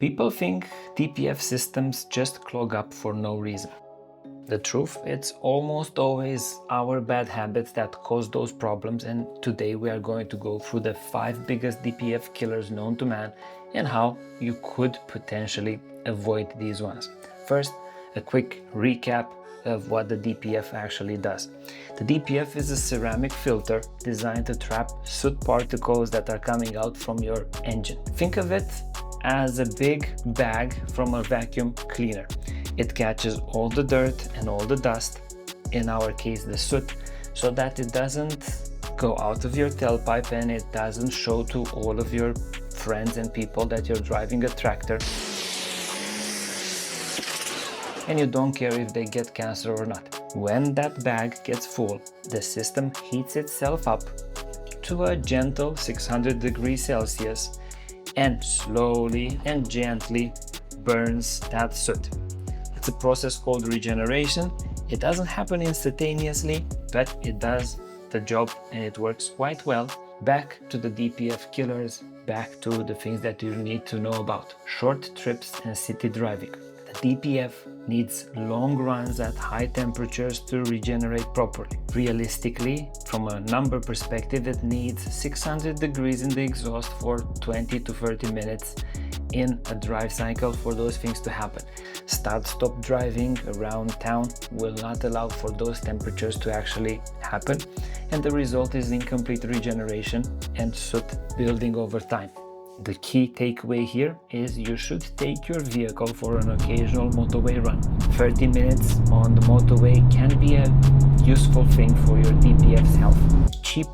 People think DPF systems just clog up for no reason. The truth, it's almost always our bad habits that cause those problems, and today we are going to go through the 5 biggest DPF killers known to man and how you could potentially avoid these ones. First, a quick recap of what the DPF actually does. The DPF is a ceramic filter designed to trap soot particles that are coming out from your engine. Think of it as a big bag from a vacuum cleaner. It catches all the dirt and all the dust, in our case the soot, so that it doesn't go out of your tailpipe and it doesn't show to all of your friends and people that you're driving a tractor, and you don't care if they get cancer or not. When that bag gets full, the system heats itself up to a gentle 600 degrees Celsius and slowly and gently burns that soot. It's a process called regeneration. It doesn't happen instantaneously, but it does the job and it works quite well. Back to the DPF killers, back to the things that you need to know about. Short trips and city driving. The DPF needs long runs at high temperatures to regenerate properly. Realistically, from a number perspective, it needs 600 degrees in the exhaust for 20 to 30 minutes in a drive cycle for those things to happen. Start-stop driving around town will not allow for those temperatures to actually happen, and the result is incomplete regeneration and soot building over time. The key takeaway here is you should take your vehicle for an occasional motorway run. 30 minutes on the motorway can be a useful thing for your DPF's health. Cheap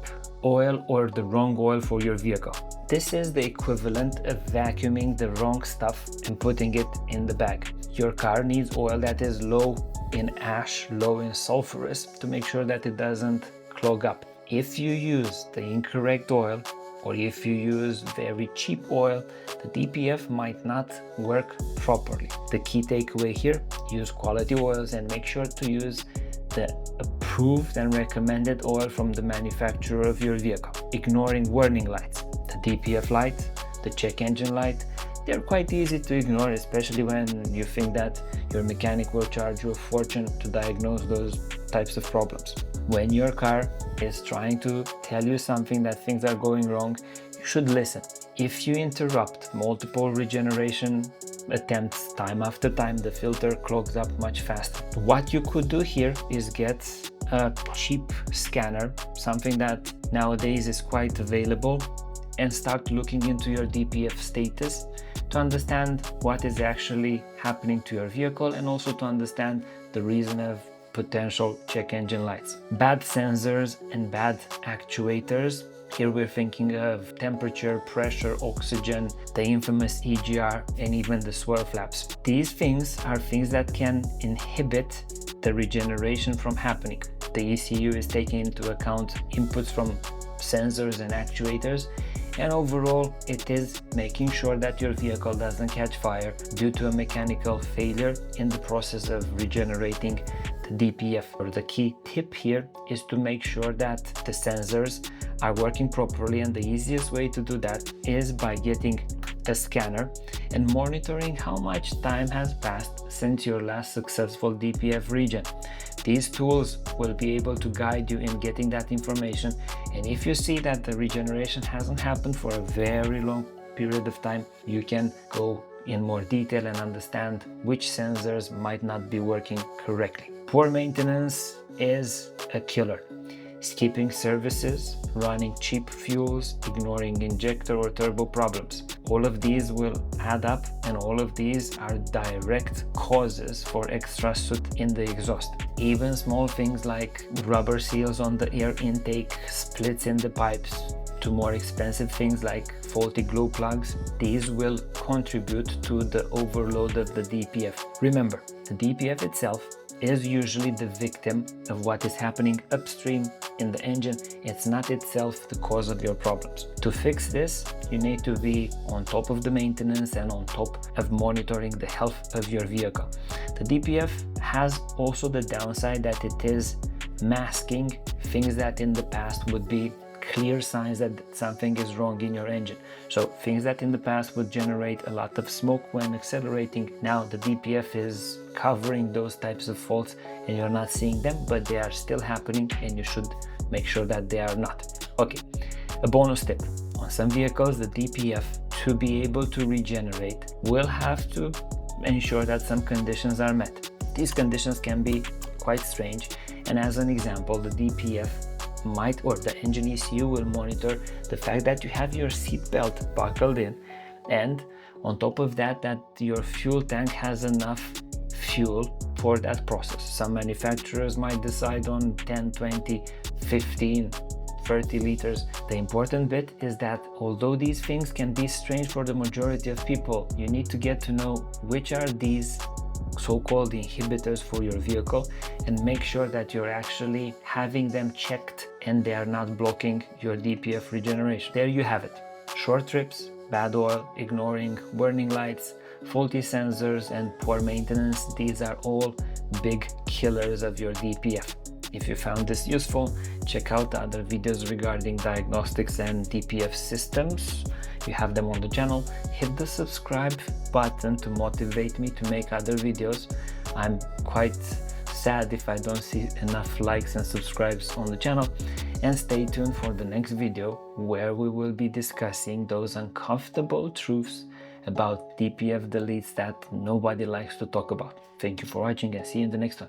oil or the wrong oil for your vehicle. This is the equivalent of vacuuming the wrong stuff and putting it in the bag. Your car needs oil that is low in ash, low in sulfurous, to make sure that it doesn't clog up. If you use the incorrect oil, or if you use very cheap oil, the DPF might not work properly. The key takeaway here, use quality oils and make sure to use the approved and recommended oil from the manufacturer of your vehicle. Ignoring warning lights. The DPF light, the check engine light, they're quite easy to ignore, especially when you think that your mechanic will charge you a fortune to diagnose those types of problems. When your car is trying to tell you something that things are going wrong, you should listen. If you interrupt multiple regeneration attempts time after time, the filter clogs up much faster. What you could do here is get a cheap scanner, something that nowadays is quite available, and start looking into your DPF status to understand what is actually happening to your vehicle and also to understand the reason of potential check engine lights. Bad sensors and bad actuators. Here we're thinking of temperature, pressure, oxygen, the infamous EGR, and even the swirl flaps. These things are things that can inhibit the regeneration from happening. The ECU is taking into account inputs from sensors and actuators, and overall it is making sure that your vehicle doesn't catch fire due to a mechanical failure in the process of regenerating the DPF. Or the key tip here is to make sure that the sensors are working properly, and the easiest way to do that is by getting a scanner and monitoring how much time has passed since your last successful DPF regen. These tools will be able to guide you in getting that information, and if you see that the regeneration hasn't happened for a very long period of time, you can go in more detail and understand which sensors might not be working correctly. Poor maintenance is a killer. Skipping services, running cheap fuels, ignoring injector or turbo problems. All of these will add up, and all of these are direct causes for extra soot in the exhaust. Even small things like rubber seals on the air intake, splits in the pipes, to more expensive things like faulty glue plugs, these will contribute to the overload of the DPF. Remember, the DPF itself is usually the victim of what is happening upstream in the engine. It's not itself the cause of your problems. To fix this, you need to be on top of the maintenance and on top of monitoring the health of your vehicle. The DPF has also the downside that it is masking things that in the past would be clear signs that something is wrong in your engine. So things that in the past would generate a lot of smoke when accelerating, now the DPF is covering those types of faults and you're not seeing them, but they are still happening and you should make sure that they are not. Okay, a bonus tip. On some vehicles, the DPF, to be able to regenerate, will have to ensure that some conditions are met. These conditions can be quite strange, and as an example, the DPF might, or the engine ECU will monitor the fact that you have your seat belt buckled in, and on top of that, that your fuel tank has enough fuel for that process. Some manufacturers might decide on 10, 20, 15, 30 liters. The important bit is that although these things can be strange for the majority of people, you need to get to know which are these so-called inhibitors for your vehicle and make sure that you're actually having them checked and they are not blocking your DPF regeneration. There you have it. Short trips, bad oil, ignoring warning lights, faulty sensors and poor maintenance. These are all big killers of your DPF. If you found this useful, check out the other videos regarding diagnostics and DPF systems. You have them on the channel. Hit the subscribe button to motivate me to make other videos. I'm quite sad if I don't see enough likes and subscribes on the channel. And stay tuned for the next video where we will be discussing those uncomfortable truths about DPF deletes that nobody likes to talk about. Thank you for watching and see you in the next one.